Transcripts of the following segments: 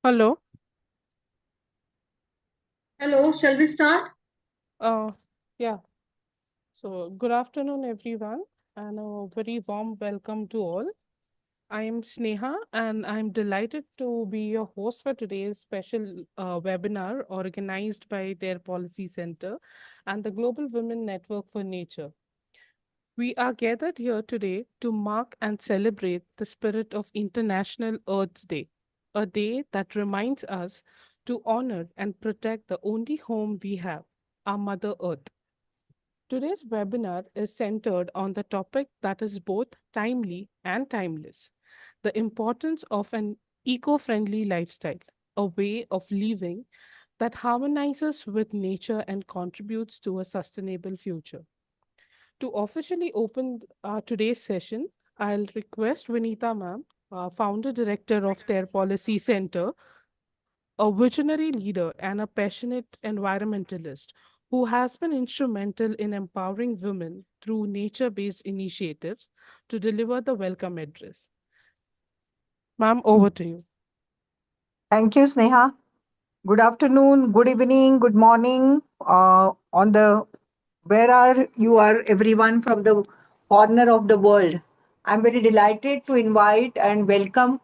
Hello. Hello, shall we start? Uh, yeah. So, good afternoon, everyone, and a very warm welcome to all. I am Sneha, and I'm delighted to be your host for today's special webinar organized by their Policy Center and the Global Women Network for Nature. We are gathered here today to mark and celebrate the spirit of International Earth Day, a day that reminds us to honor and protect the only home we have, our Mother Earth. Today's webinar is centered on the topic that is both timely and timeless: the importance of an eco friendly lifestyle, a way of living that harmonizes with nature and contributes to a sustainable future. To officially open today's session, I'll request Vinita ma'am, founder director of their Policy Center, a visionary leader and a passionate environmentalist who has been instrumental in empowering women through nature based initiatives to deliver the welcome address. Ma'am, over to you. Thank you, Sneha. Good afternoon, good evening, good morning. On the where are you are everyone from the corner of the world. I'm very delighted to invite and welcome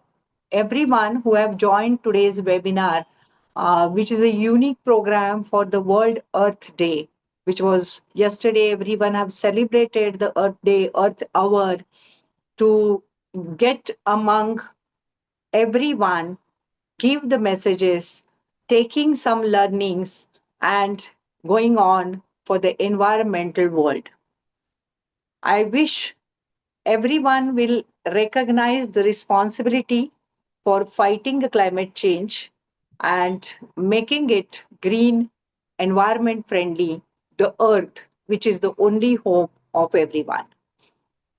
everyone who have joined today's webinar, which is a unique program for the World Earth Day, which was yesterday. Everyone have celebrated the Earth Day, Earth Hour to get among everyone, give the messages, taking some learnings, and going on for the environmental world. I wish everyone will recognize the responsibility for fighting the climate change and making it green, environment friendly, the earth, which is the only home of everyone.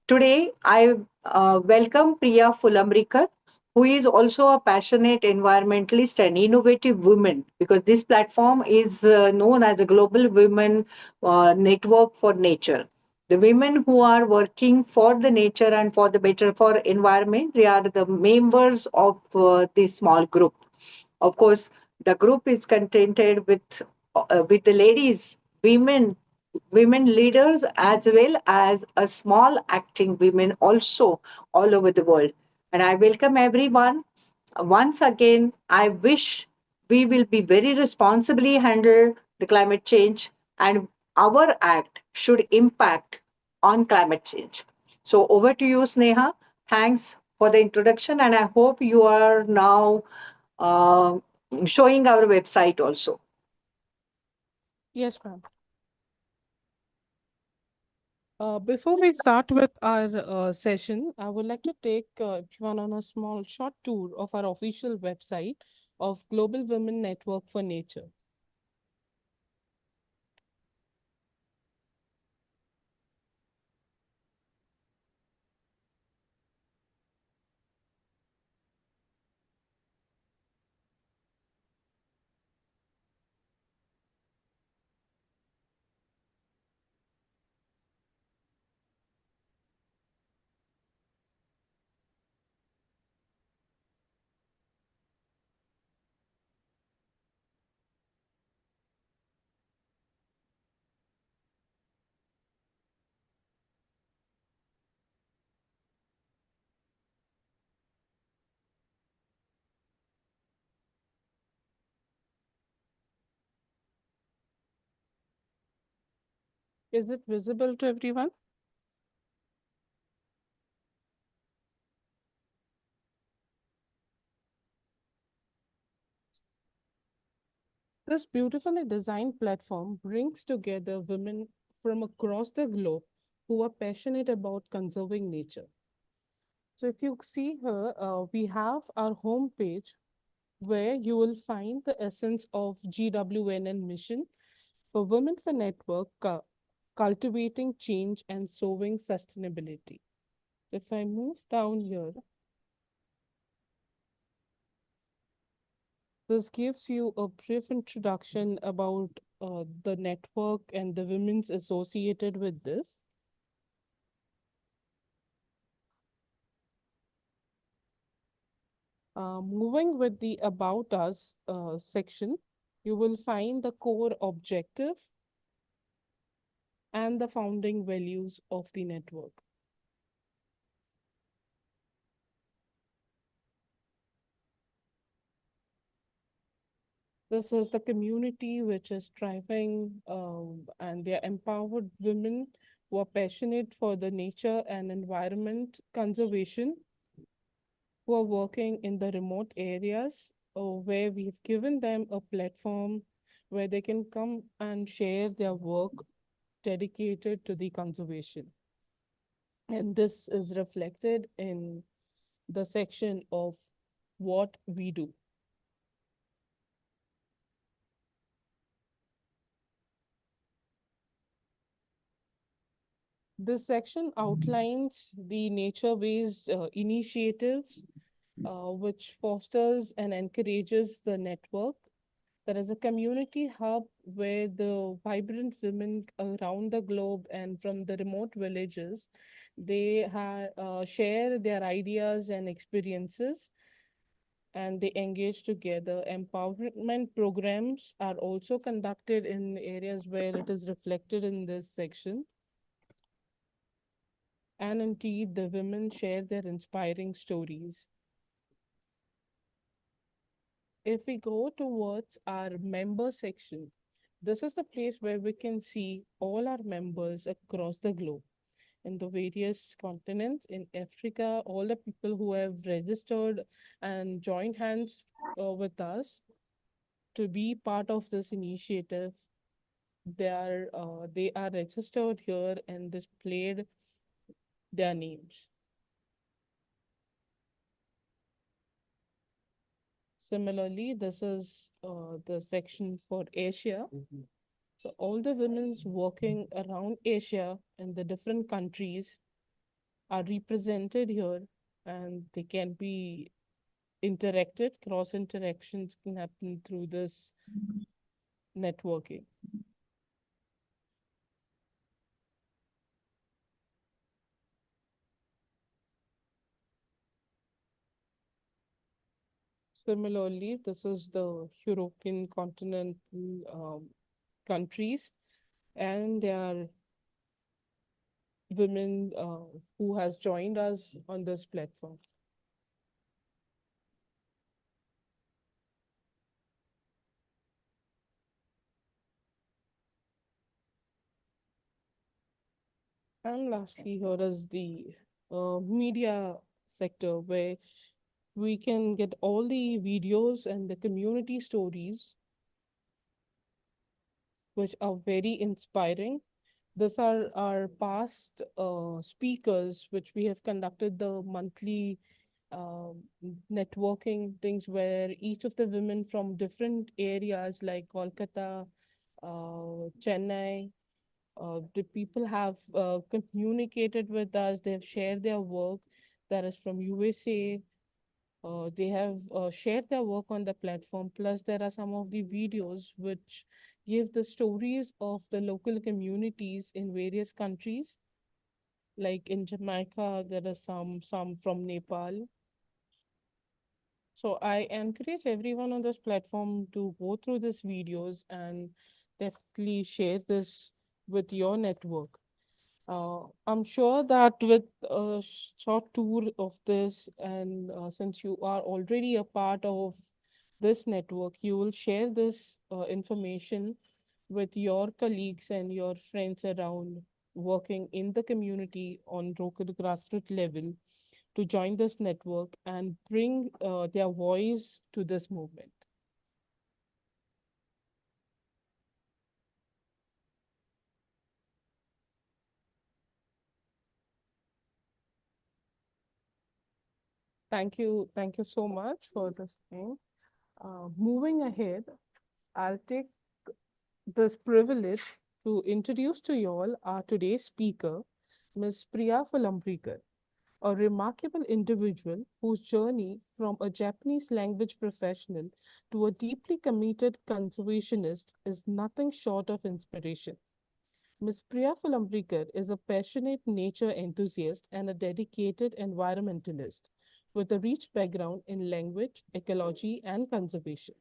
Today, I welcome Priya Fulamrikar, who is also a passionate environmentalist and innovative woman, because this platform is known as a Global Women Network for Nature. The women who are working for the nature and for the better for environment, they are the members of this small group. Of course, the group is contented with the ladies, women leaders, as well as a small acting women also all over the world. And I welcome everyone. Once again, I wish we will be very responsibly handle the climate change, and our act should impact on climate change. So over to you, Sneha. Thanks for the introduction, and I hope you are now uh, showing our website also. Yes, ma'am. Before we start with our session, I would like to take everyone on a small short tour of our official website of Global Women Network for Nature. Is it visible to everyone? This beautifully designed platform brings together women from across the globe who are passionate about conserving nature. So, if you see here, we have our homepage where you will find the essence of GWNN mission for Women for Network, cultivating change and sowing sustainability. If I move down here, this gives you a brief introduction about the network and the women's associated with this. Moving with the About Us section, you will find the core objective and the founding values of the network. This is the community which is thriving, and they are empowered women who are passionate for the nature and environment conservation, who are working in the remote areas, where we've given them a platform where they can come and share their work dedicated to the conservation. And this is reflected in the section of what we do. This section outlines the nature-based initiatives which fosters and encourages the network. There is a community hub where the vibrant women around the globe and from the remote villages, they share their ideas and experiences, and they engage together. Empowerment programs are also conducted in areas where it is reflected in this section. And indeed, the women share their inspiring stories. If we go towards our member section, this is the place where we can see all our members across the globe in the various continents. In Africa, all the people who have registered and joined hands with us to be part of this initiative, they are registered here and displayed their names. Similarly, this is the section for Asia. So all the women's working around Asia in the different countries are represented here, and they can be interacted. Cross interactions can happen through this networking. Similarly, this is the European continental countries, and there are women who has joined us on this platform. And lastly, here is the media sector where we can get all the videos and the community stories which are very inspiring. These are our past speakers, which we have conducted the monthly um, networking things where each of the women from different areas like Kolkata, Chennai, the people have communicated with us. They have shared their work. That is from USA. They have shared their work on the platform. Plus, there are some of the videos which give the stories of the local communities in various countries. Like in Jamaica, there are some from Nepal. So I encourage everyone on this platform to go through these videos and definitely share this with your network. I'm sure that with a short tour of this, and since you are already a part of this network, you will share this information with your colleagues and your friends around working in the community on local grassroots level to join this network and bring their voice to this movement. Thank you so much for this thing. Moving ahead, I'll take this privilege to introduce to you all our today's speaker, Ms. Priya Fulambrikar, a remarkable individual whose journey from a Japanese language professional to a deeply committed conservationist is nothing short of inspiration. Ms. Priya Fulambrikar is a passionate nature enthusiast and a dedicated environmentalist with a rich background in language, ecology, and conservation.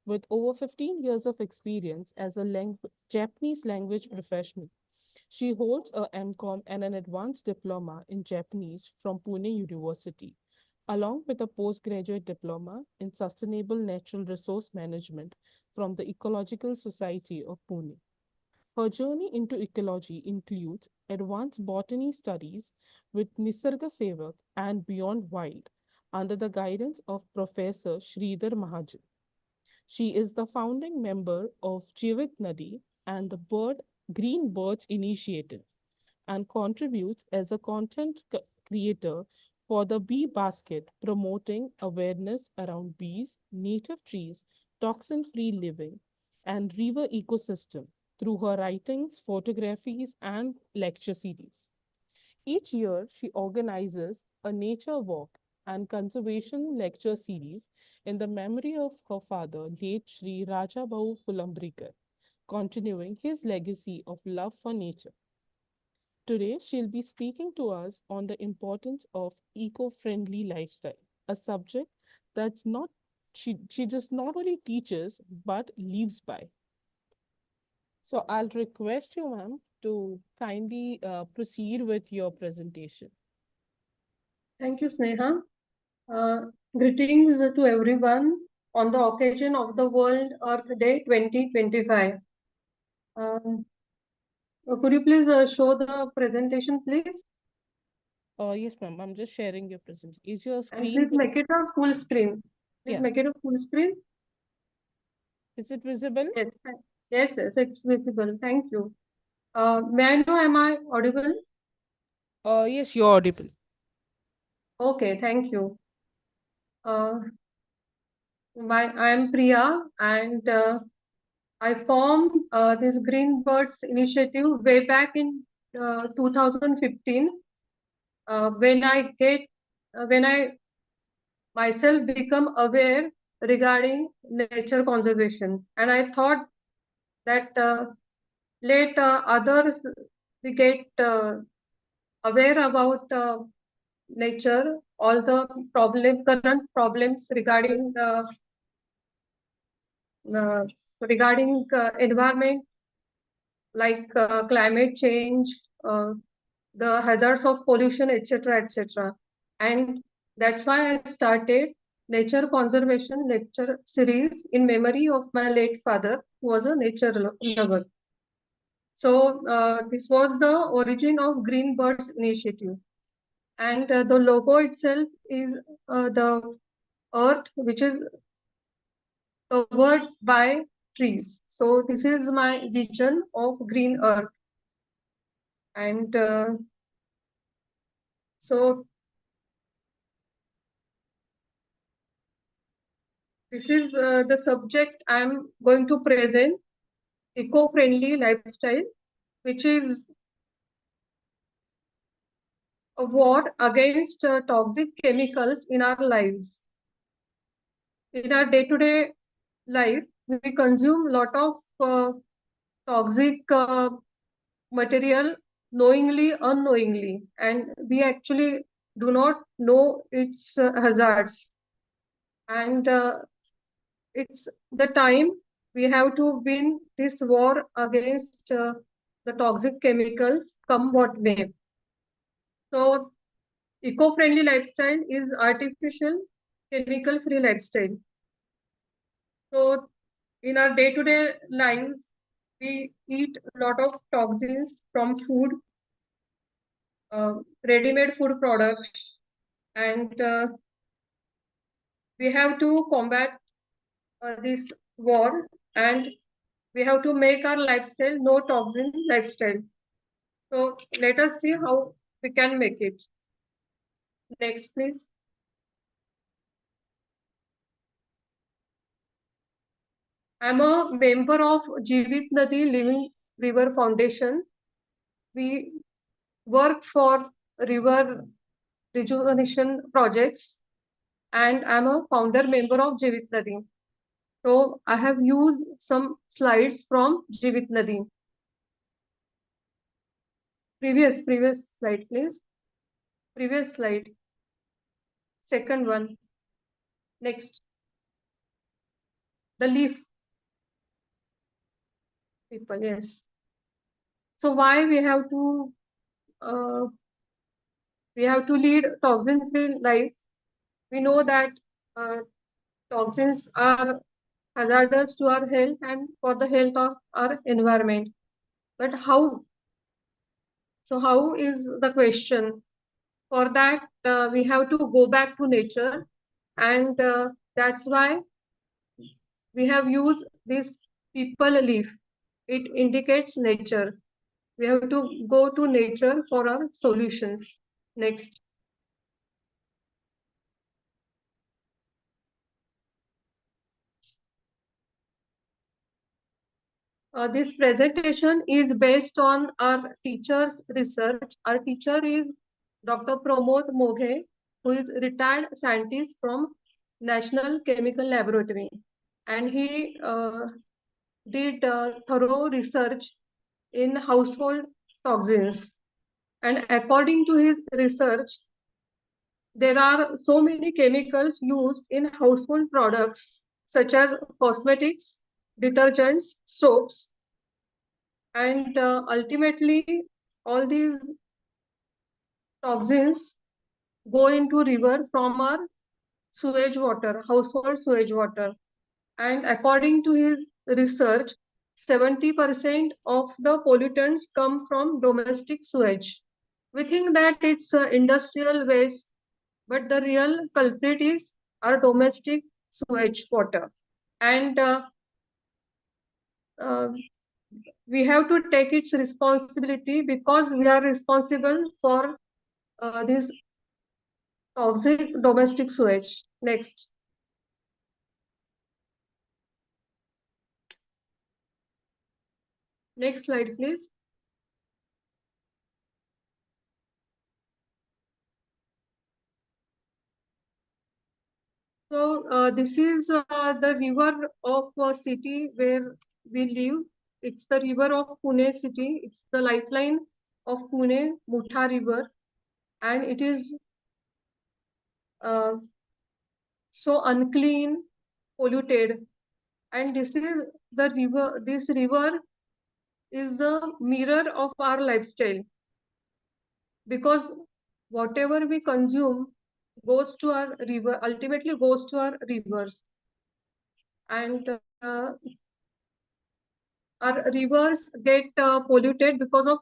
With over 15 years of experience as a Japanese language professional, she holds a MCOM and an advanced diploma in Japanese from Pune University, along with a postgraduate diploma in sustainable natural resource management from the Ecological Society of Pune. Her journey into ecology includes advanced botany studies with Nisarga Sevak and Beyond Wild under the guidance of Professor Sridhar Mahajan. She is the founding member of Jivit Nadi and the Green Birds Initiative and contributes as a creator for the Bee Basket, promoting awareness around bees, native trees, toxin free living, and river ecosystem through her writings, photographies, and lecture series. Each year, she organizes a nature walk and conservation lecture series in the memory of her father, late Sri Rajabahu Fulambrikar, continuing his legacy of love for nature. Today, she'll be speaking to us on the importance of eco-friendly lifestyle, a subject that's not she just not only teaches but lives by. So I'll request you, ma'am, to kindly proceed with your presentation. Thank you, Sneha. Uh, Greetings to everyone on the occasion of the World Earth Day 2025. Um, could you please show the presentation, please? Yes, ma'am. I'm just sharing your presentation. Is your And screen please make it a full screen. Please Yeah. make it a full screen. Is it visible? Yes, yes, yes, it's visible. Thank you. May I know, am I audible? Yes, you're audible. Okay, thank you. I am Priya, and I formed this Green Birds initiative way back in 2015 when when I myself become aware regarding nature conservation, and I thought that let others we get aware about nature, all the current problems uh, regarding environment like climate change, the hazards of pollution, etc., etc. And that's why I started Nature Conservation Lecture Series in memory of my late father, who was a nature lover. So this was the origin of Green Birds Initiative. And the logo itself is the earth, which is covered by trees. So this is my vision of green earth. And so this is the subject I'm going to present, eco-friendly lifestyle, which is a war against toxic chemicals in our lives. In our day-to-day life, we consume a lot of toxic material knowingly, unknowingly, and we actually do not know its hazards. And it's the time we have to win this war against the toxic chemicals, come what may. So, eco-friendly lifestyle is artificial, chemical-free lifestyle. So, in our day-to-day lives, we eat a lot of toxins from food, ready-made food products, and we have to combat this war, and we have to make our lifestyle no toxin lifestyle. So let us see how we can make it. Next, please. I'm a member of Jivit Nadi Living River Foundation. We work for river rejuvenation projects, and I'm a founder member of Jivit Nadi. So I have used some slides from Jivit Nadi. Previous slide, please. Previous slide. Second one. Next. The leaf people, yes. So why uh, we have to lead toxin-free life? We know that uh, toxins are hazardous to our health and for the health of our environment. But how? So how is the question? For that, we have to go back to nature, and that's why we have used this people leaf. It indicates nature. We have to go to nature for our solutions. Next. This presentation is based on our teacher's research. Our teacher is Dr. Pramod Moghe, who is retired scientist from National Chemical Laboratory. And he did thorough research in household toxins. And according to his research, there are so many chemicals used in household products such as cosmetics, detergents, soaps, and ultimately all these toxins go into river from our sewage water, household sewage water. And according to his research, 70% of the pollutants come from domestic sewage. We think that it's industrial waste, but the real culprit is our domestic sewage water. And uh, we have to take its responsibility because we are responsible for this toxic domestic sewage. Next. Next slide, please. So this is the river of a city where we live. It's the river of Pune city. It's the lifeline of Pune, Mutha River, and it is uh, so unclean, polluted. And this is the river. This river is the mirror of our lifestyle because whatever we consume goes to our river, ultimately goes to our rivers. And our rivers get polluted because of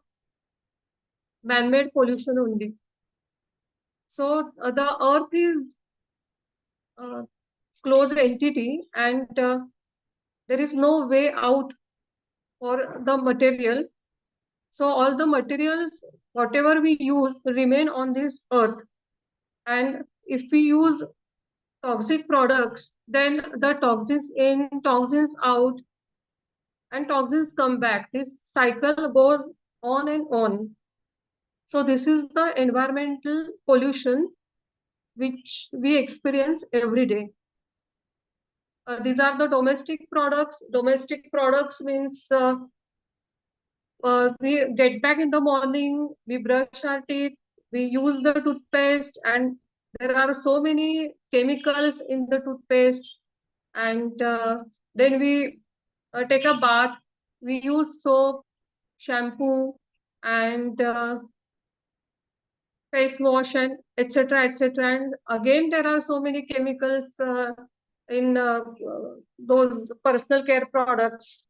man-made pollution only. So the earth is a closed entity and there is no way out for the material. So all the materials, whatever we use, remain on this earth. And if we use toxic products, then the toxins in, toxins out, and toxins come back. This cycle goes on and on. So this is the environmental pollution which we experience every day. These are the domestic products. Domestic products means we get back in the morning, we brush our teeth, we use the toothpaste, and there are so many chemicals in the toothpaste. And then we take a bath, we use soap, shampoo, and face wash, and etc. etc. And again, there are so many chemicals in those personal care products.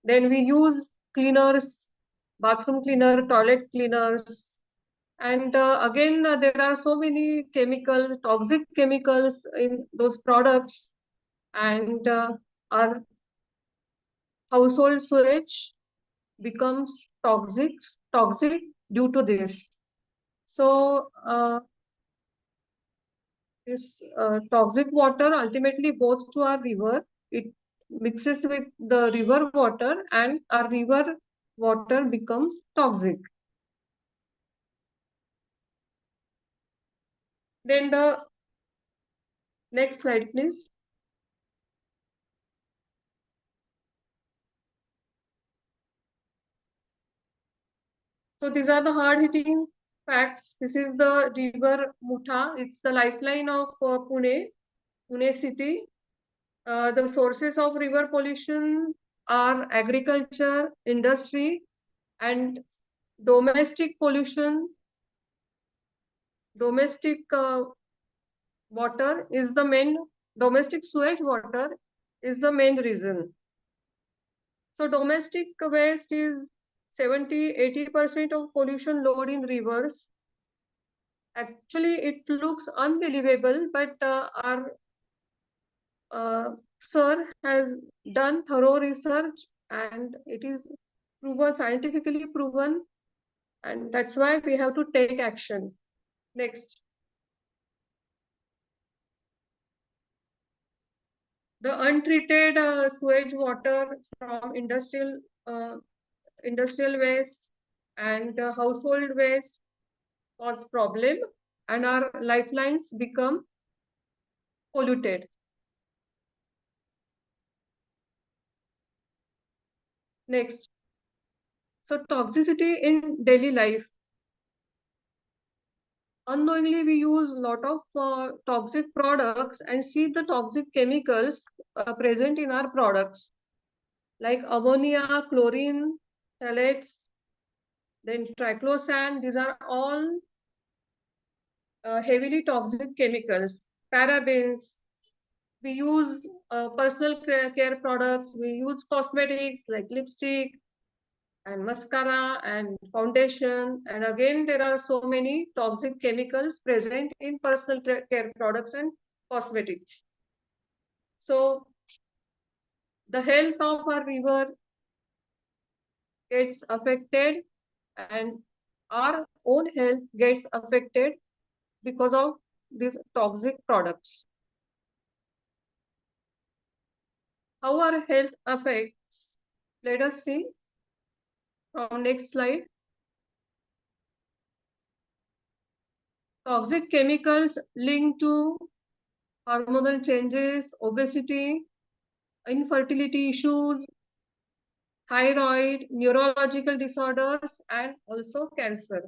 Then we use cleaners, bathroom cleaner, toilet cleaners. And again, there are so many chemical, toxic chemicals in those products. And our household sewage becomes toxic due to this. So this toxic water ultimately goes to our river. It mixes with the river water and our river water becomes toxic. Then the next slide, please. So these are the hard hitting facts. This is the river Mutha. It's the lifeline of Pune city. The sources of river pollution are agriculture, industry, and domestic pollution. Domestic water is the main, domestic sewage water is the main reason. So domestic waste is 70-80% of pollution load in rivers. Actually, it looks unbelievable, but our sir has done thorough research and it is proven, scientifically proven, and that's why we have to take action. Next. The untreated sewage water from industrial waste and household waste cause problem, and our lifelines become polluted. Next. So toxicity in daily life. Unknowingly, we use a lot of toxic products and see the toxic chemicals present in our products, like ammonia, chlorine, phthalates, then triclosan. These are all heavily toxic chemicals. Parabens. We use personal care products. We use cosmetics like lipstick and mascara and foundation. And again, there are so many toxic chemicals present in personal care products and cosmetics. So the health of our river gets affected and our own health gets affected because of these toxic products. How our health affects, let us see from next slide. Toxic chemicals linked to hormonal changes, obesity, infertility issues, thyroid, neurological disorders, and also cancer.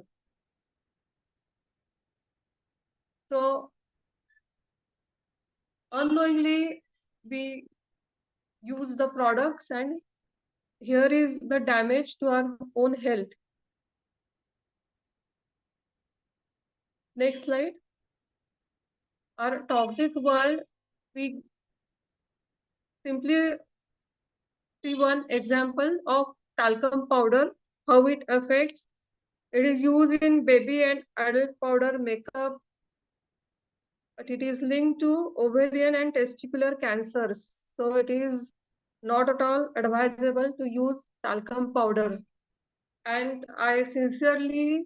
So unknowingly, we use the products, and here is the damage to our own health. Next slide. Our toxic world, we simply see one example of talcum powder, how it affects. It is used in baby and adult powder makeup, but it is linked to ovarian and testicular cancers. So it is not at all advisable to use talcum powder. And I sincerely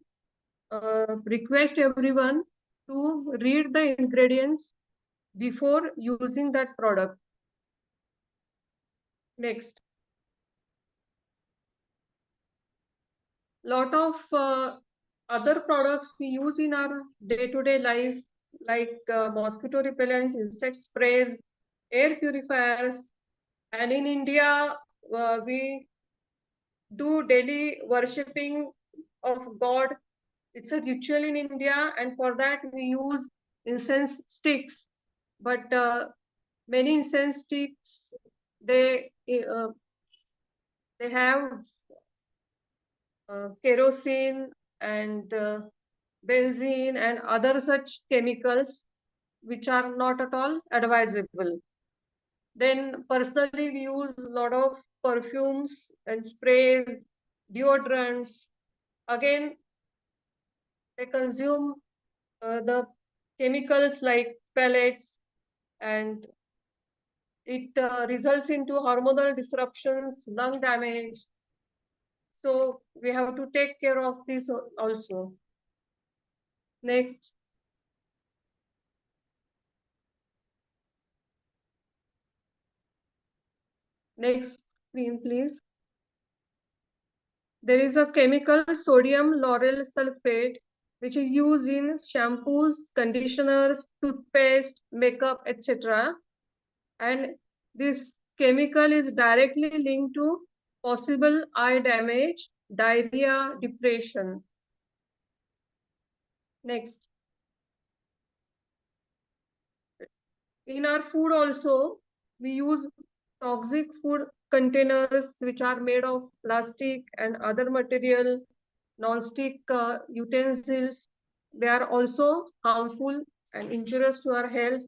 request everyone to read the ingredients before using that product. Next. Lot of other products we use in our day-to-day life, like mosquito repellents, insect sprays, air purifiers. And in India, we do daily worshipping of God. It's a ritual in India, and for that we use incense sticks. But many incense sticks, they have kerosene and benzene and other such chemicals which are not at all advisable. Then personally we use a lot of perfumes and sprays, deodorants. Again, they consume the chemicals like pellets, and it results into hormonal disruptions, lung damage. So we have to take care of this also. Next. Next screen, please. There is a chemical sodium lauryl sulfate, which is used in shampoos, conditioners, toothpaste, makeup, etc. And this chemical is directly linked to possible eye damage, diarrhea, depression. Next. In our food also, we use toxic food containers which are made of plastic and other material, non-stick utensils. They are also harmful and injurious to our health.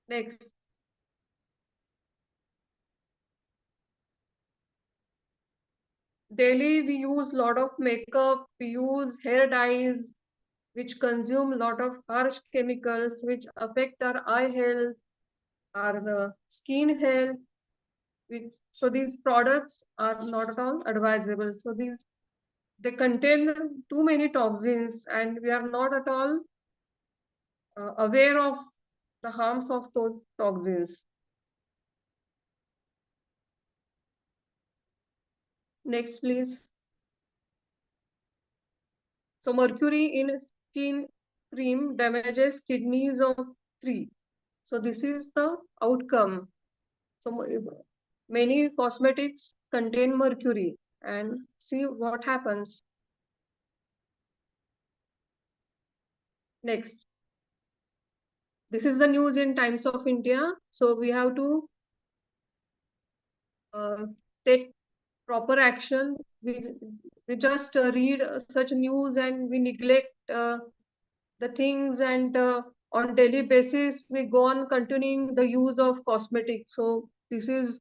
Next. Daily we use a lot of makeup, we use hair dyes, which consume a lot of harsh chemicals, which affect our eye health, our skin health. So these products are not at all advisable. So they contain too many toxins, and we are not at all aware of the harms of those toxins. Next, please. So mercury in skin cream damages kidneys of 3. So this is the outcome. So many cosmetics contain mercury, and see what happens. Next. This is the news in Times of India. So we have to take proper action. We just read such news and we neglect the things, and on daily basis we go on continuing the use of cosmetics. So this is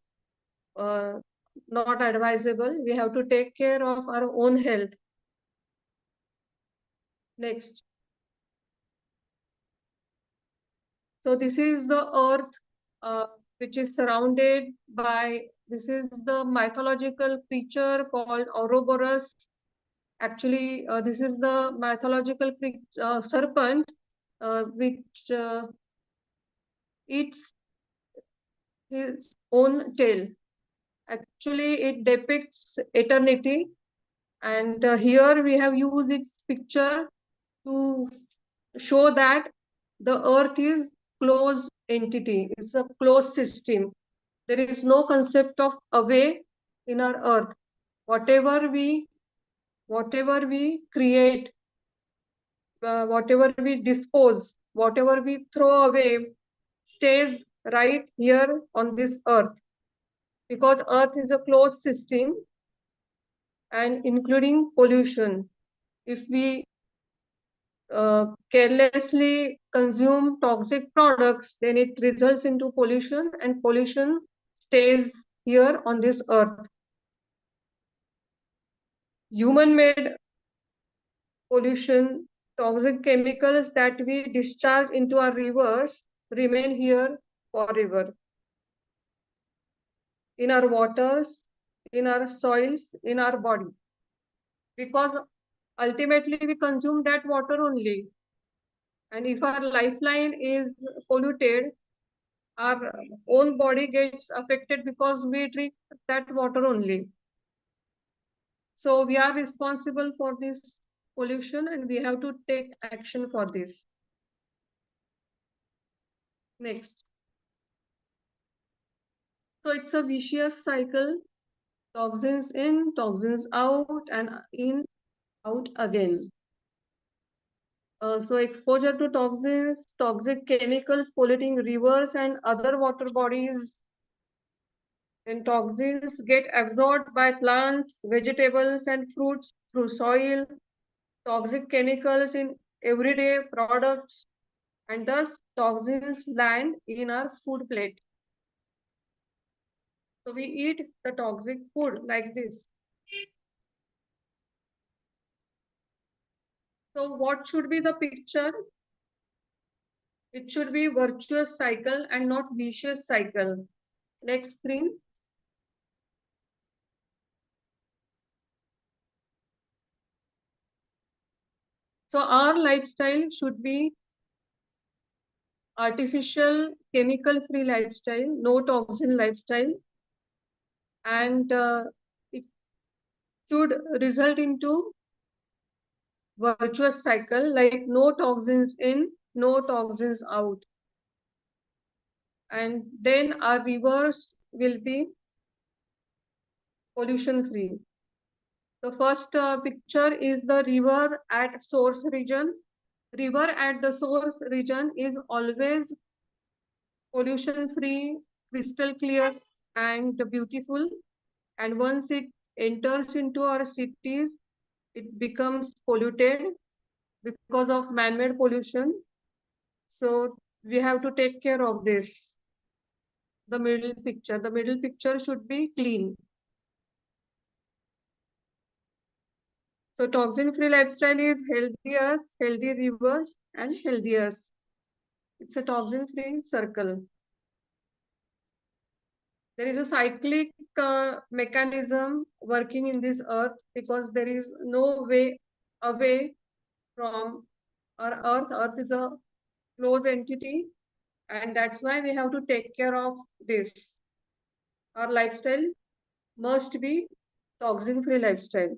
not advisable. We have to take care of our own health. Next. So this is the earth which is surrounded by, this is the mythological creature called Ouroboros. Actually, this is the mythological serpent which eats his own tail. Actually, it depicts eternity. And here we have used its picture to show that the earth is closed entity. It's a closed system. There is no concept of away in our earth. Whatever we create, whatever we dispose, whatever we throw away, stays right here on this earth, because earth is a closed system, and including pollution. If we carelessly consume toxic products, then it results into pollution, and pollution stays here on this earth. Human-made pollution, toxic chemicals that we discharge into our rivers remain here forever. In our waters, in our soils, in our body. Because ultimately we consume that water only. And if our lifeline is polluted, our own body gets affected because we drink that water only. So we are responsible for this pollution, and we have to take action for this. Next. So it's a vicious cycle. Toxins in, toxins out, and in, out again. So exposure to toxins, toxic chemicals polluting rivers and other water bodies. And toxins get absorbed by plants, vegetables, and fruits through soil. Toxic chemicals in everyday products, and thus toxins land in our food plate. So we eat the toxic food like this. So what should be the picture? It should be virtuous cycle and not vicious cycle. Next screen. So our lifestyle should be artificial, chemical-free lifestyle, no toxin lifestyle, and it should result into virtuous cycle, like no toxins in, no toxins out. And then our rivers will be pollution-free. The first picture is the river at source region. river at the source region is always pollution free, crystal clear, and beautiful. And once it enters into our cities, it becomes polluted because of man-made pollution. So we have to take care of this. The middle picture should be clean. So toxin-free lifestyle is healthy rivers, and healthiest. It's a toxin-free circle. There is a cyclic mechanism working in this earth because there is no way away from our earth. Earth is a closed entity, and that's why we have to take care of this. Our lifestyle must be toxin-free lifestyle.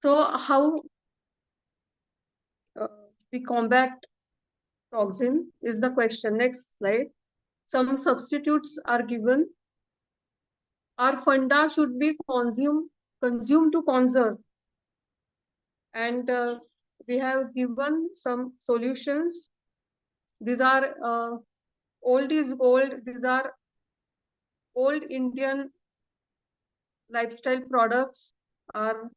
So how we combat toxin is the question. Next slide. Some substitutes are given. Our funda should be consumed to conserve. And we have given some solutions. These are old is gold. These are old Indian lifestyle products. Our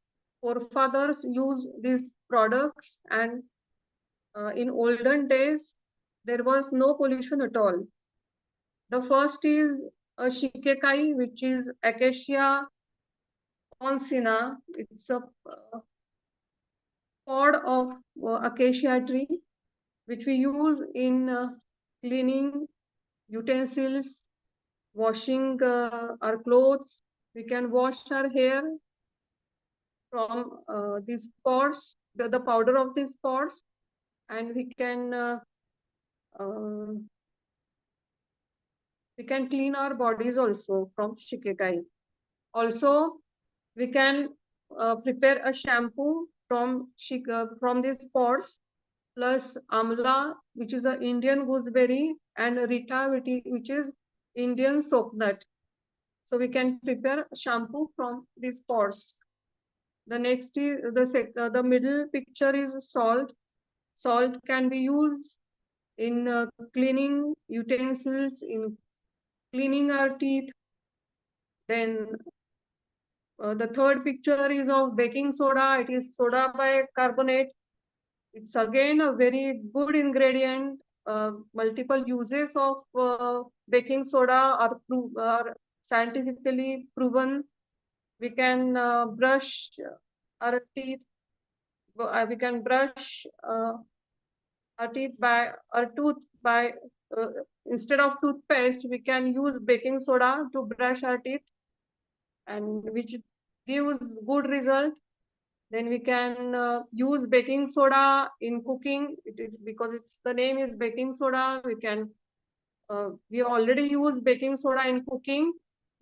forefathers use these products, and in olden days, there was no pollution at all. The first is a shikekai, which is Acacia consina. It's a pod of acacia tree, which we use in cleaning utensils, washing our clothes. We can wash our hair from these pods, the powder of these pods, and we can clean our bodies also from shikekai. Also, we can prepare a shampoo from these pods, plus amla, which is an Indian gooseberry, and rita, which is Indian soap nut. So we can prepare shampoo from these pods. The next is the middle picture is salt. Salt can be used in cleaning utensils, in cleaning our teeth. Then the third picture is of baking soda. It is soda bicarbonate. It's again a very good ingredient. Multiple uses of baking soda are scientifically proven. We can brush our teeth. We can brush our tooth by instead of toothpaste. We can use baking soda to brush our teeth, and which gives good result. Then we can use baking soda in cooking. It is because the name is baking soda. We already use baking soda in cooking,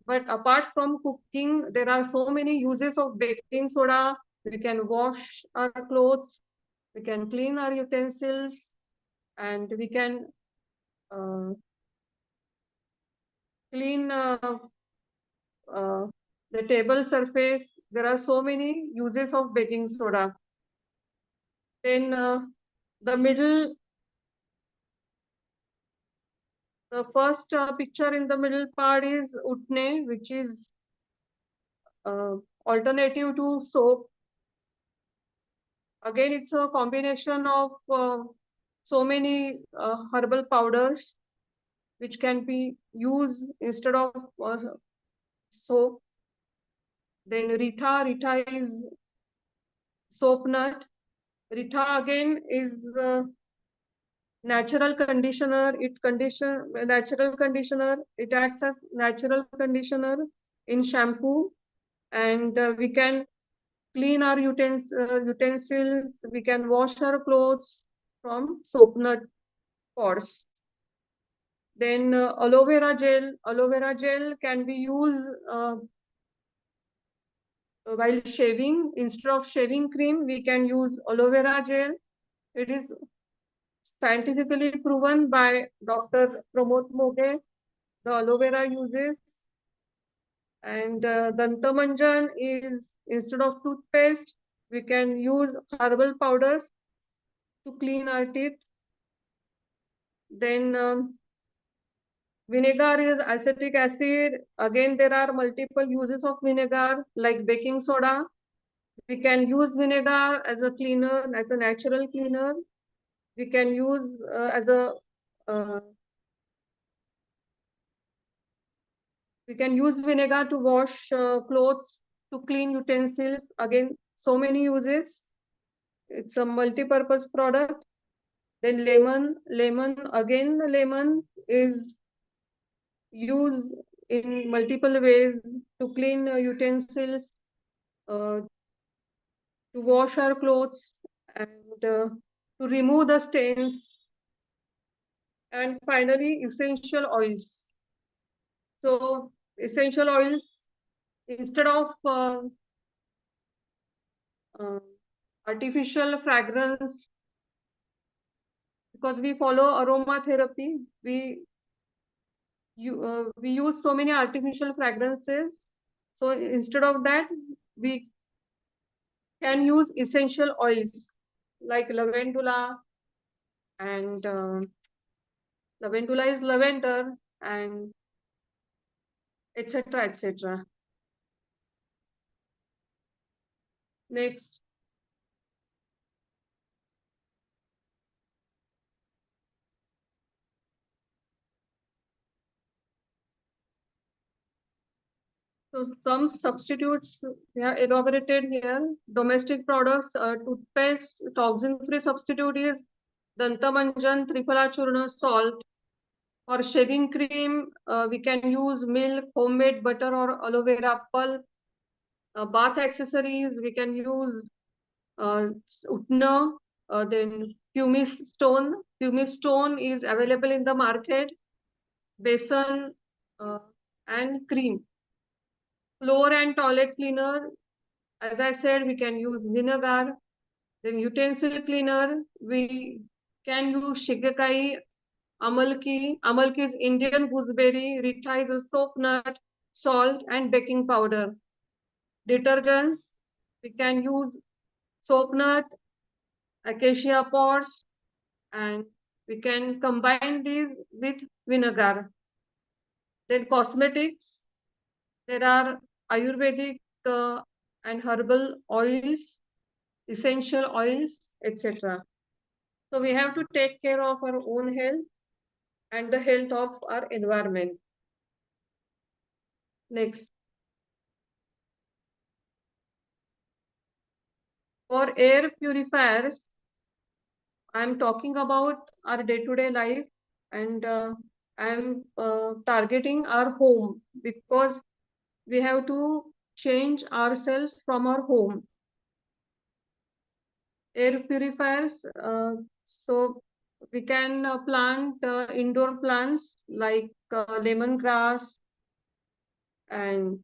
but apart from cooking, there are so many uses of baking soda. We can wash our clothes, we can clean our utensils, and we can clean the table surface. There are so many uses of baking soda. Then the first picture in the middle part is utne, which is alternative to soap. Again, it's a combination of so many herbal powders which can be used instead of soap. Then Rita is soap nut. Rita again is natural conditioner. Natural conditioner. It acts as natural conditioner in shampoo, and we can clean our utensils. We can wash our clothes from soap nut pods. Then aloe vera gel. Aloe vera gel can be used while shaving. Instead of shaving cream, we can use aloe vera gel. It is scientifically proven by Dr. Pramod Moge, the aloe vera uses. And Dantamanjan is, instead of toothpaste, We can use herbal powders to clean our teeth. Then vinegar is acetic acid. Again, there are multiple uses of vinegar, like baking soda. We can use vinegar as a cleaner, as a natural cleaner. We can use uh, we can use vinegar to wash clothes, to clean utensils. Again, so many uses. It's a multi-purpose product. Then lemon is used in multiple ways to clean utensils, uh, to wash our clothes, and to remove the stains. And finally, essential oils. So essential oils, instead of uh, artificial fragrance, because we follow aromatherapy, we use so many artificial fragrances. So instead of that, we can use essential oils like lavendula, and lavendula is lavender, and etc. etc. Next. So some substitutes we have elaborated here. Domestic products, toothpaste, toxin-free substitute is Dantamanjan, Triphala Churna, salt. For shaving cream, we can use milk, homemade butter, or aloe vera pulp. Bath accessories, we can use Utna, then pumice stone. Pumice stone is available in the market. Besan uh, and cream. Floor and toilet cleaner, as I said, we can use vinegar. Then utensil cleaner, we can use shigekai, amalki. Amalki is Indian gooseberry. Rita is a soap nut, salt, and baking powder. Detergents, we can use soap nut, acacia pods, and we can combine these with vinegar. Then cosmetics, there are Ayurvedic and herbal oils, essential oils, etc. So we have to take care of our own health and the health of our environment. Next. For air purifiers, I'm talking about our day-to-day life, and I'm targeting our home, because we have to change ourselves from our home. Air purifiers, so we can plant indoor plants like lemongrass, and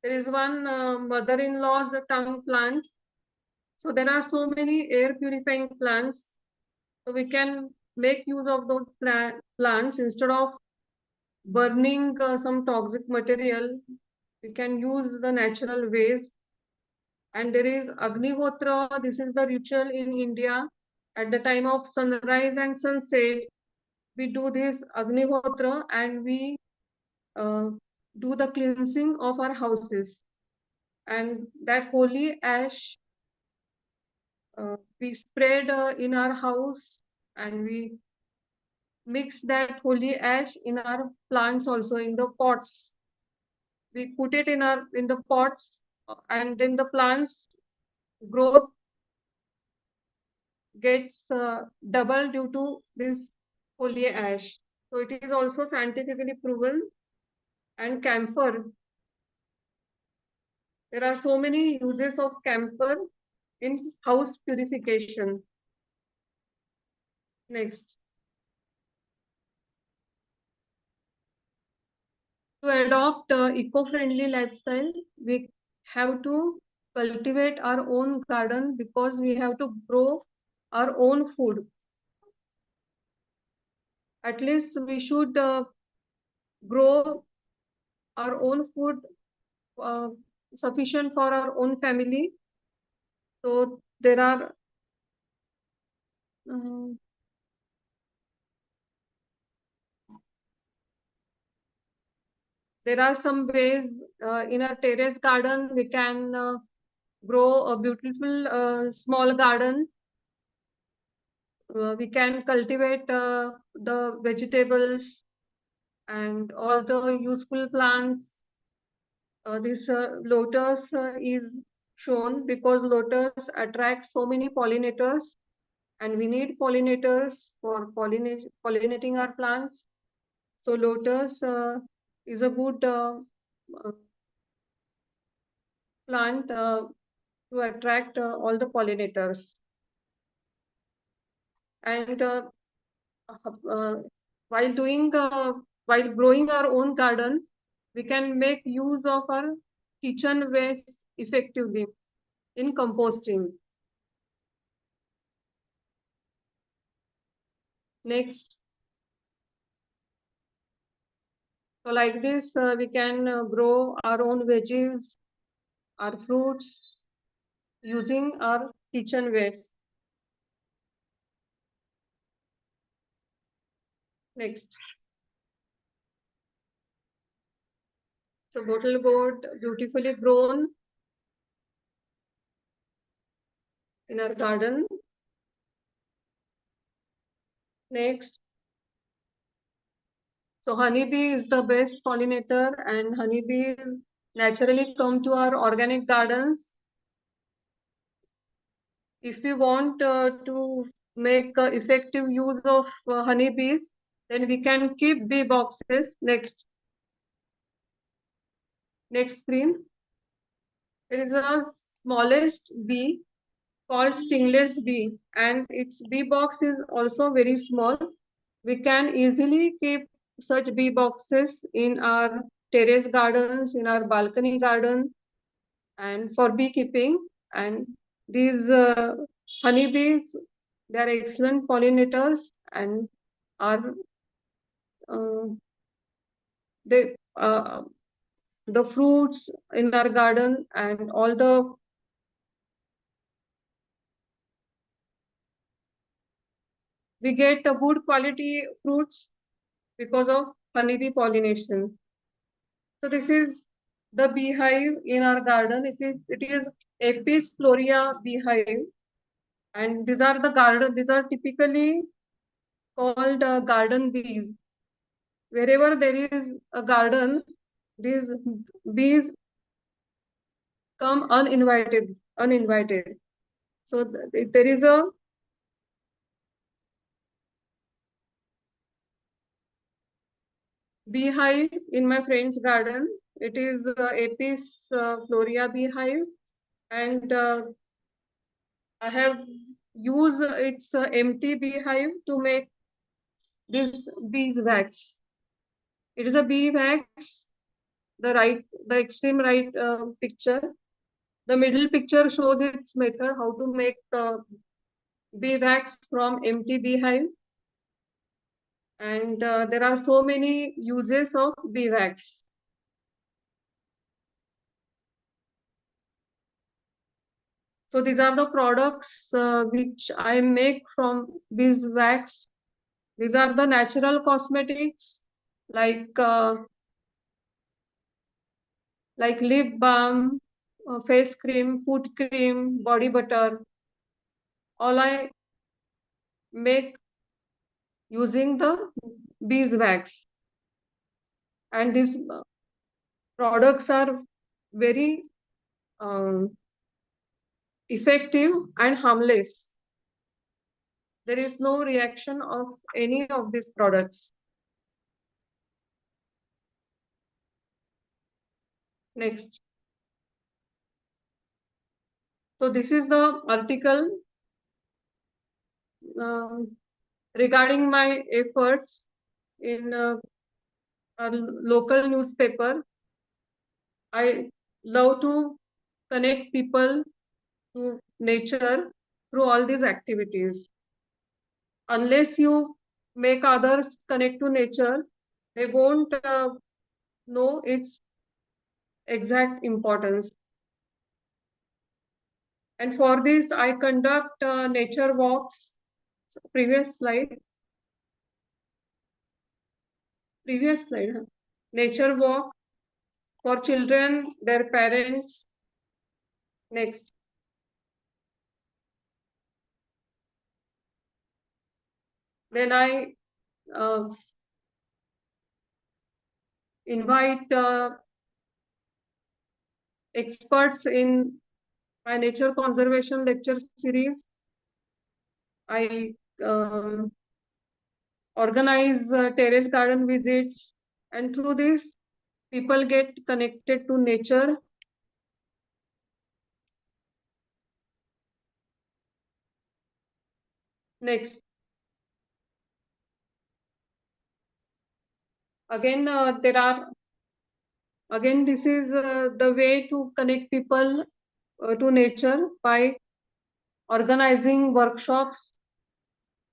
there is one mother-in-law's tongue plant. So there are so many air purifying plants. So we can make use of those plants instead of burning some toxic material. We can use the natural ways. And there is Agnihotra. This is the ritual in India. At the time of sunrise and sunset, we do this Agnihotra, and we uh, do the cleansing of our houses. And that holy ash we spread in our house, and we mix that holy ash in our plants, also in the pots. We put it in the pots, and then the plants growth gets double due to this holy ash. So it is also scientifically proven. And camphor, there are so many uses of camphor in house purification. Next. To adopt eco-friendly lifestyle, we have to cultivate our own garden because we have to grow our own food. At least we should grow our own food uh, sufficient for our own family. So um, there are some ways in a terrace garden we can grow a beautiful small garden. We can cultivate the vegetables and all the useful plants. This lotus is shown because lotus attracts so many pollinators, and we need pollinators for pollinating our plants. So lotus is a good uh, plant to attract all the pollinators. And uh, while doing while growing our own garden, we can make use of our kitchen waste effectively in composting. Next, so like this, we can grow our own veggies, our fruits using our kitchen waste. Next, so bottle gourd beautifully grown in our garden. Next, so honeybee is the best pollinator, and honeybees naturally come to our organic gardens. If we want to make effective use of honeybees, then we can keep bee boxes. Next screen. It is a smallest bee called stingless bee, and its bee box is also very small. We can easily keep such bee boxes in our terrace gardens, in our balcony garden, and for beekeeping. And these honeybees, they are excellent pollinators and are uh, they the fruits in our garden and all we get a good quality fruits because of honeybee pollination. So this is the beehive in our garden. It is Apis florea beehive, and these are typically called garden bees. Wherever there is a garden, these bees come uninvited. So there is a beehive in my friend's garden. It is Apis florea beehive, and I have used its empty beehive to make this beeswax. It is a beeswax, the extreme right picture. The middle picture shows its method, how to make beeswax from empty beehive. And there are so many uses of beeswax. So these are the products which I make from beeswax. These are the natural cosmetics like lip balm, face cream, foot cream, body butter. All I make using the beeswax. And these products are very um, effective and harmless. There is no reaction of any of these products. Next. So this is the article regarding my efforts in a local newspaper. I love to connect people to nature through all these activities. Unless you make others connect to nature, they won't know its exact importance. And for this, I conduct nature walks. Previous slide. Previous slide. Huh? Nature walk for children, their parents. Next. Then I invite experts in my nature conservation lecture series. I organize terrace garden visits, and through this, people get connected to nature. Next. Again, this is the way to connect people to nature by organizing workshops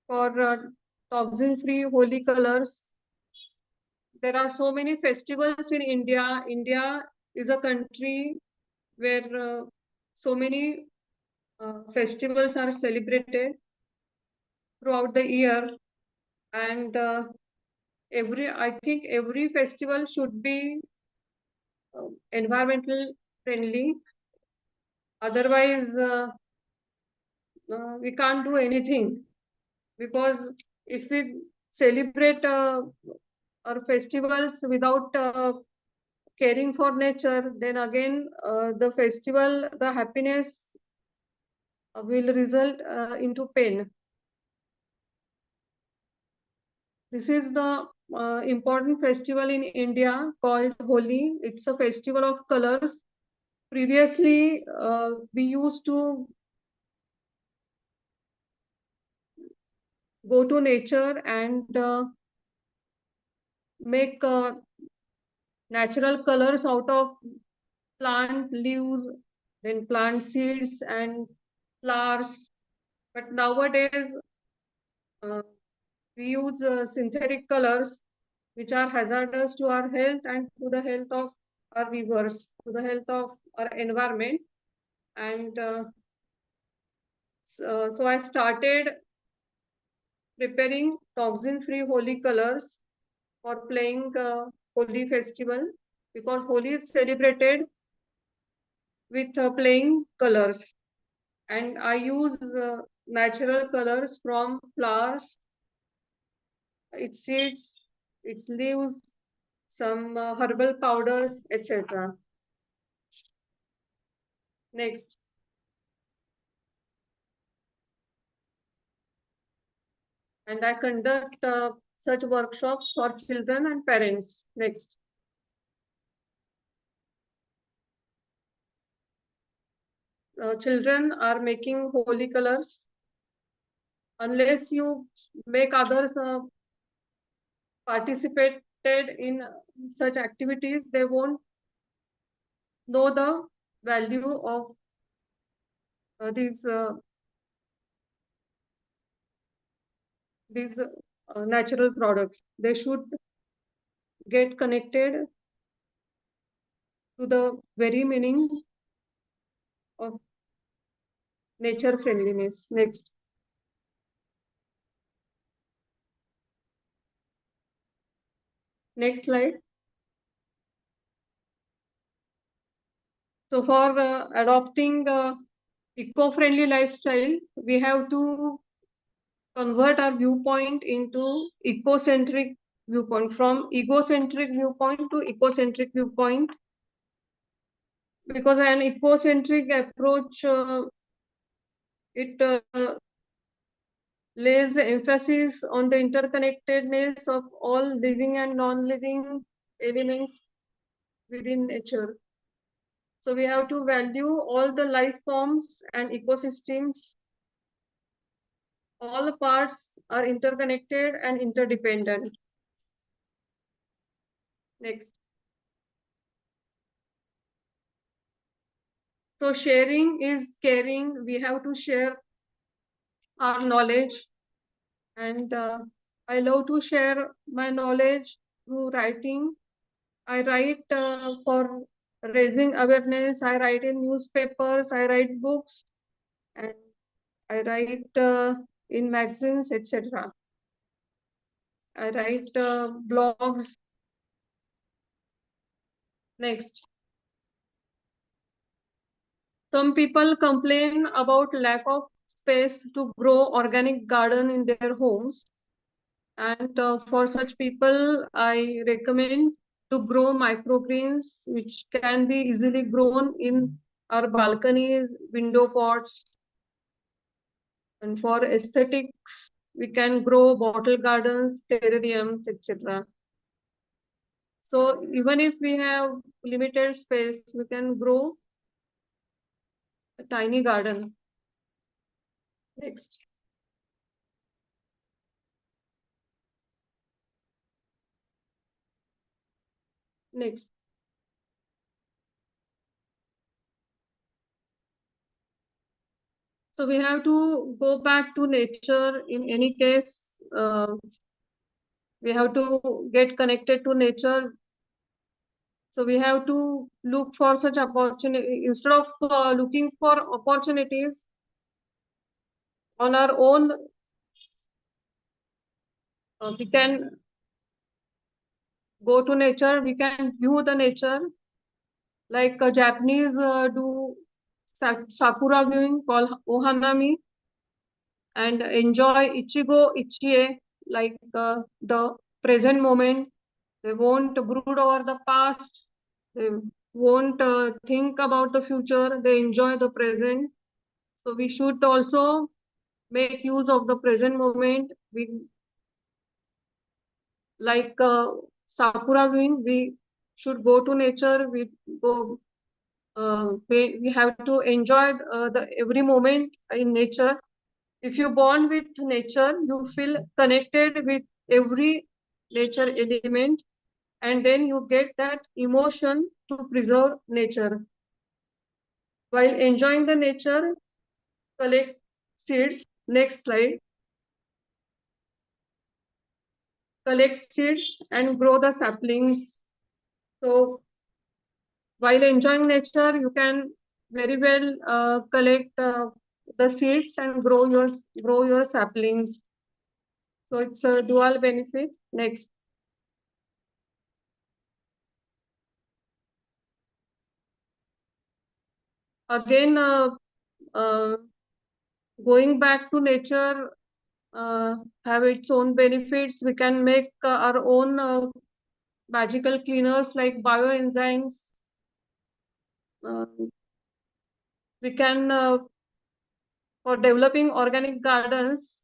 for toxin-free holy colors. There are so many festivals in India. India is a country where so many festivals are celebrated throughout the year, and I think every festival should be environmental friendly. Otherwise, we can't do anything, because if we celebrate our festivals without caring for nature, then again the festival, the happiness will result into pain. This is the important festival in India called Holi. It's a festival of colors. Previously, we used to go to nature and make natural colors out of plant leaves, then plant seeds and flowers. But nowadays, we use synthetic colors, which are hazardous to our health and to the health of our viewers, to the health of our environment. And so I started preparing toxin-free holy colors for playing Holi festival, because Holi is celebrated with playing colors. And I use natural colors from flowers, its seeds, its leaves, some herbal powders, etc. Next. And I conduct such workshops for children and parents. Next. Children are making holy colors. Unless you make others participated in such activities, they won't know the value of these natural products. They should get connected to the very meaning of nature friendliness. Next. Next slide. So for adopting eco-friendly lifestyle, we have to convert our viewpoint into ecocentric viewpoint, from egocentric viewpoint to ecocentric viewpoint, because an ecocentric approach it lays emphasis on the interconnectedness of all living and non-living elements within nature. So we have to value all the life forms and ecosystems. All the parts are interconnected and interdependent. Next. So sharing is caring. We have to share our knowledge, and I love to share my knowledge through writing. I write for raising awareness. I write in newspapers. I write books, and I write in magazines, etc. I write blogs. Next, some people complain about lack of space to grow organic garden in their homes. And for such people, I recommend to grow microgreens, which can be easily grown in our balconies, window pots. And for aesthetics, we can grow bottle gardens, terrariums, etc. So even if we have limited space, we can grow a tiny garden. Next. Next. So we have to go back to nature in any case. We have to get connected to nature. So we have to look for such opportunity instead of looking for opportunities on our own. We can go to nature. We can view the nature like Japanese do sakura viewing called ohanami, and enjoy ichigo ichie, like the present moment. They won't brood over the past. They won't think about the future. They enjoy the present. So we should also make use of the present moment. We like sakura viewing. We should go to nature. We have to enjoy the every moment in nature. If you bond with nature, you feel connected with every nature element, and then you get that emotion to preserve nature. While enjoying the nature, collect seeds. Next slide. Collect seeds and grow the saplings. So while enjoying nature, you can very well collect the seeds and grow your saplings. So it's a dual benefit. Next. Again, going back to nature have its own benefits. We can make our own magical cleaners like bioenzymes. We can, for developing organic gardens,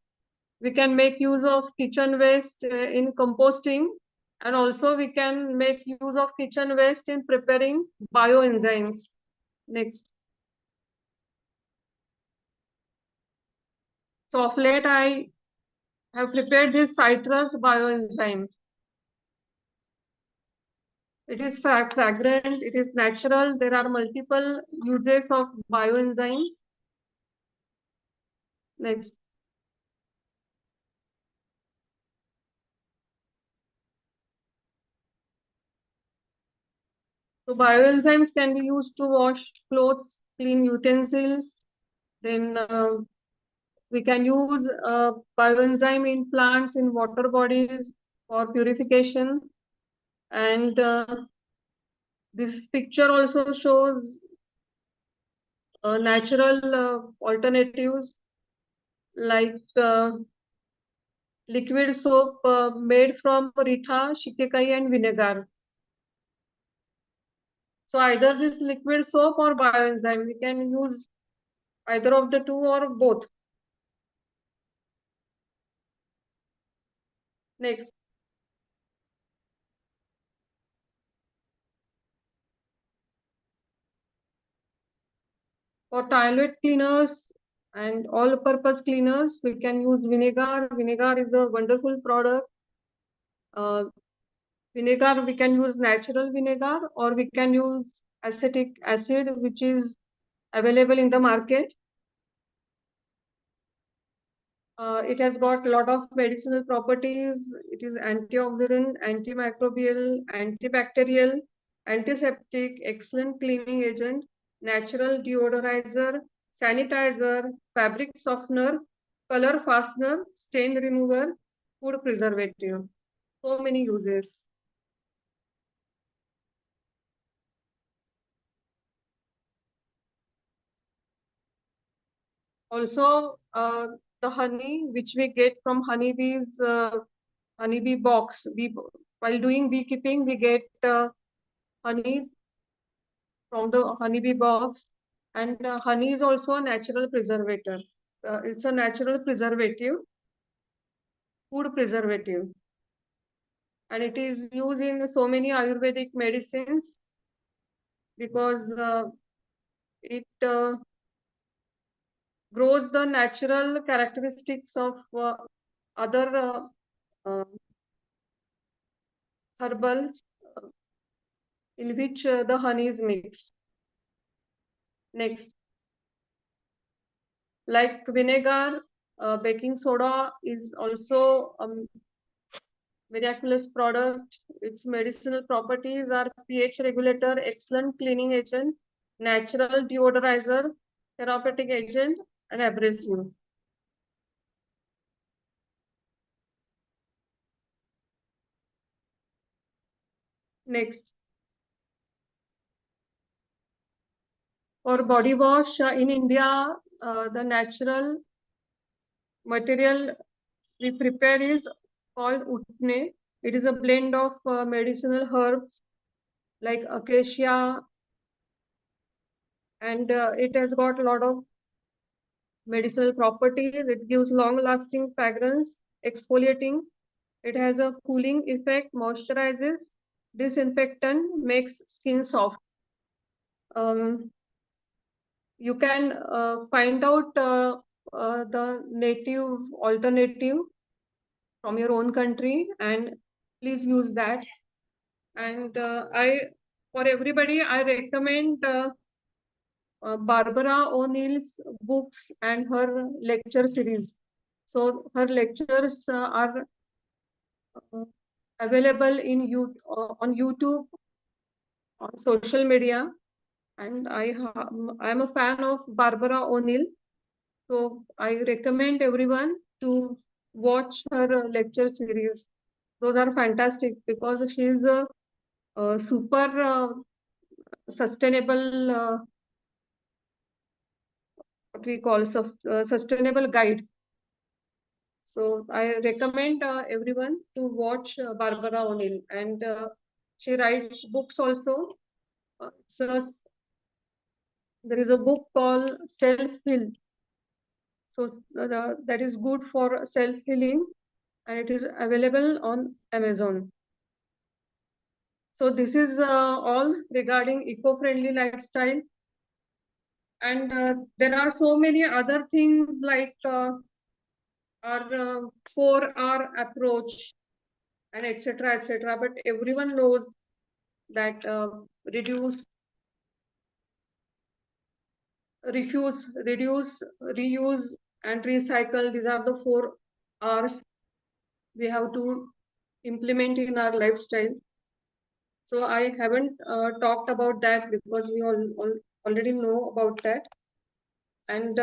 we can make use of kitchen waste in composting, and also we can make use of kitchen waste in preparing bioenzymes. Next. So of late, I have prepared this citrus bioenzyme. It is fragrant, it is natural. There are multiple uses of bioenzyme. Next. So bioenzymes can be used to wash clothes, clean utensils. Then we can use bioenzyme in plants, in water bodies for purification. And this picture also shows natural alternatives like liquid soap made from Rita, shikekai, and vinegar. So either this liquid soap or bioenzyme, we can use either of the two or both. Next. For toilet cleaners and all-purpose cleaners, we can use vinegar. Vinegar is a wonderful product. Vinegar, we can use natural vinegar, or we can use acetic acid, which is available in the market. It has got a lot of medicinal properties. It is antioxidant, antimicrobial, antibacterial, antiseptic, excellent cleaning agent, natural deodorizer, sanitizer, fabric softener, color fastener, stain remover, food preservative. So many uses. Also, the honey which we get from honeybees, honeybee box. While doing beekeeping, we get honey from the honeybee box, and honey is also a natural preservative. It's a natural preservative, food preservative, and it is used in so many Ayurvedic medicines because it grows the natural characteristics of other herbals in which the honey is mixed. Next, like vinegar, baking soda is also miraculous product. Its medicinal properties are pH regulator, excellent cleaning agent, natural deodorizer, therapeutic agent, and abrasive. Next, for body wash in India, the natural material we prepare is called utne. It is a blend of medicinal herbs like acacia, and it has got a lot of medicinal properties. It gives long-lasting fragrance, exfoliating. It has a cooling effect, moisturizes, disinfectant, makes skin soft. You can find out the native alternative from your own country, and please use that. And for everybody, I recommend Barbara O'Neill's books and her lecture series. So her lectures are available on YouTube, on social media, and I'm a fan of Barbara O'Neill. So I recommend everyone to watch her lecture series. Those are fantastic because she is a super sustainable, what we call sustainable guide. So I recommend everyone to watch Barbara O'Neill, and she writes books also. There is a book called Self Heal. So that is good for self healing, and it is available on Amazon. So this is all regarding eco-friendly lifestyle, and there are so many other things like our 4R approach and etc. etc. But everyone knows that reduce, refuse, reduce, reuse, and recycle. These are the 4Rs we have to implement in our lifestyle. So I haven't talked about that because we all already know about that. And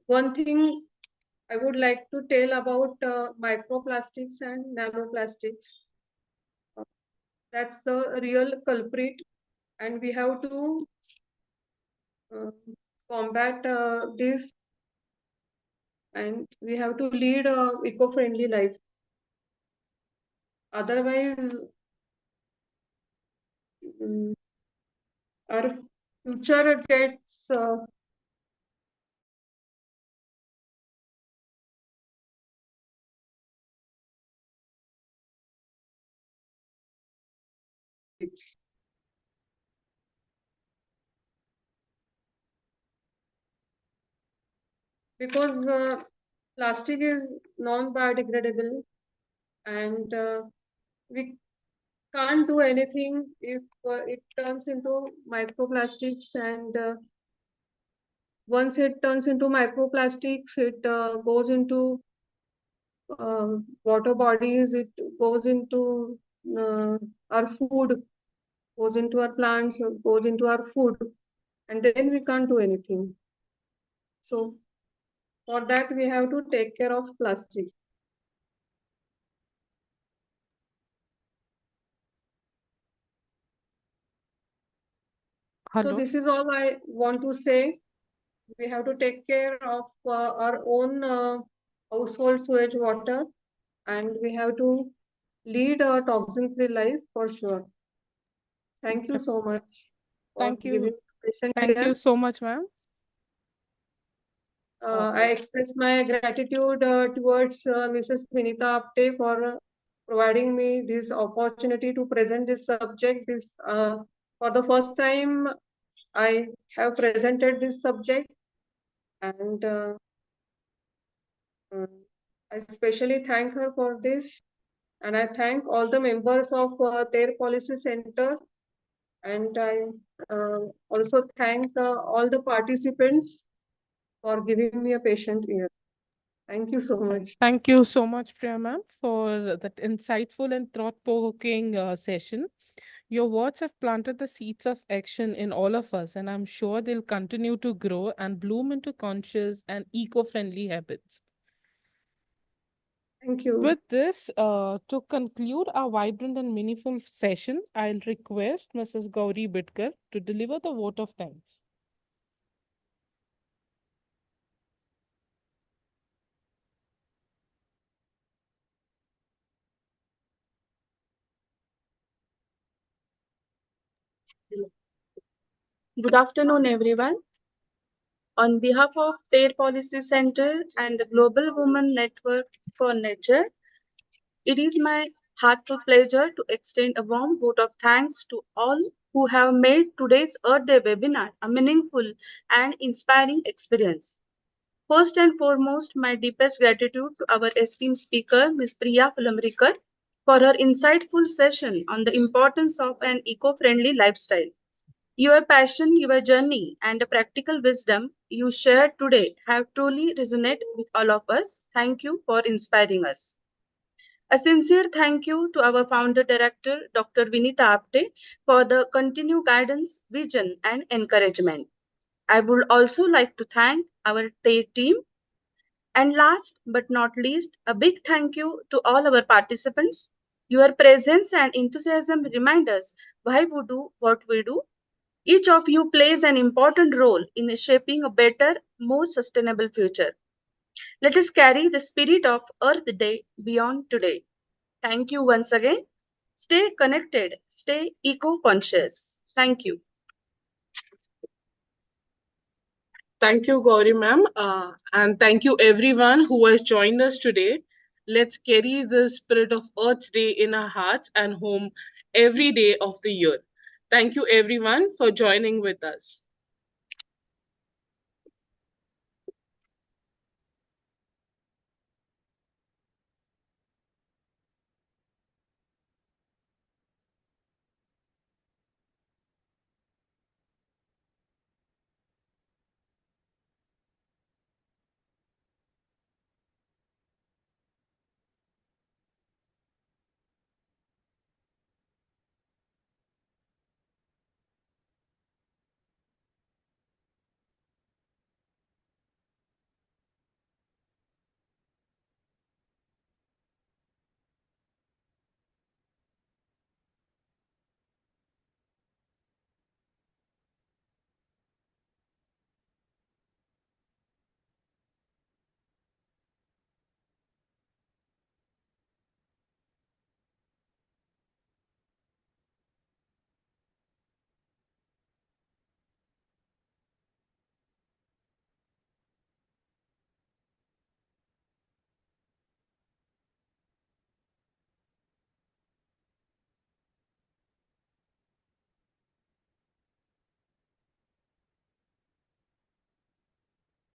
one thing I would like to tell about microplastics and nanoplastics. That's the real culprit, and we have to combat this, and we have to lead a eco-friendly life. Otherwise, our future gets because plastic is non-biodegradable, and we can't do anything if it turns into microplastics, and once it turns into microplastics, it goes into water bodies, it goes into our food, goes into our plants, goes into our food, and then we can't do anything. So for that, we have to take care of plastic. So Hello. this is all I want to say. We have to take care of our own household sewage water, and we have to lead a toxin-free life for sure. Thank you Yep. so much for Thank giving you. the session Thank you here. so much, ma'am. I express my gratitude towards Mrs. Vinita Apte for providing me this opportunity to present this subject. This for the first time, I have presented this subject, and I especially thank her for this. And I thank all the members of their policy center, and I also thank all the participants for giving me a patient ear. Thank you so much. Thank you so much, Priya ma'am, for that insightful and thought-provoking session. Your words have planted the seeds of action in all of us, and I'm sure they'll continue to grow and bloom into conscious and eco-friendly habits. Thank you. With this, to conclude our vibrant and meaningful session, I'll request Mrs. Gauri Bitkar to deliver the vote of thanks. Good afternoon, everyone. On behalf of TAIR Policy Center and the Global Women Network for Nature, it is my heartfelt pleasure to extend a warm vote of thanks to all who have made today's Earth Day webinar a meaningful and inspiring experience. First and foremost, my deepest gratitude to our esteemed speaker, Ms. Priya Pulamrikar, for her insightful session on the importance of an eco-friendly lifestyle. Your passion, your journey, and the practical wisdom you shared today have truly resonated with all of us. Thank you for inspiring us. A sincere thank you to our founder director, Dr. Vinita Apte, for the continued guidance, vision, and encouragement. I would also like to thank our team. And last but not least, a big thank you to all our participants. Your presence and enthusiasm remind us why we do what we do. Each of you plays an important role in shaping a better, more sustainable future. Let us carry the spirit of Earth Day beyond today. Thank you once again. Stay connected, stay eco conscious. Thank you. Thank you, Gauri ma'am. And thank you everyone who has joined us today. Let's carry the spirit of Earth's Day in our hearts and home every day of the year. Thank you everyone for joining with us.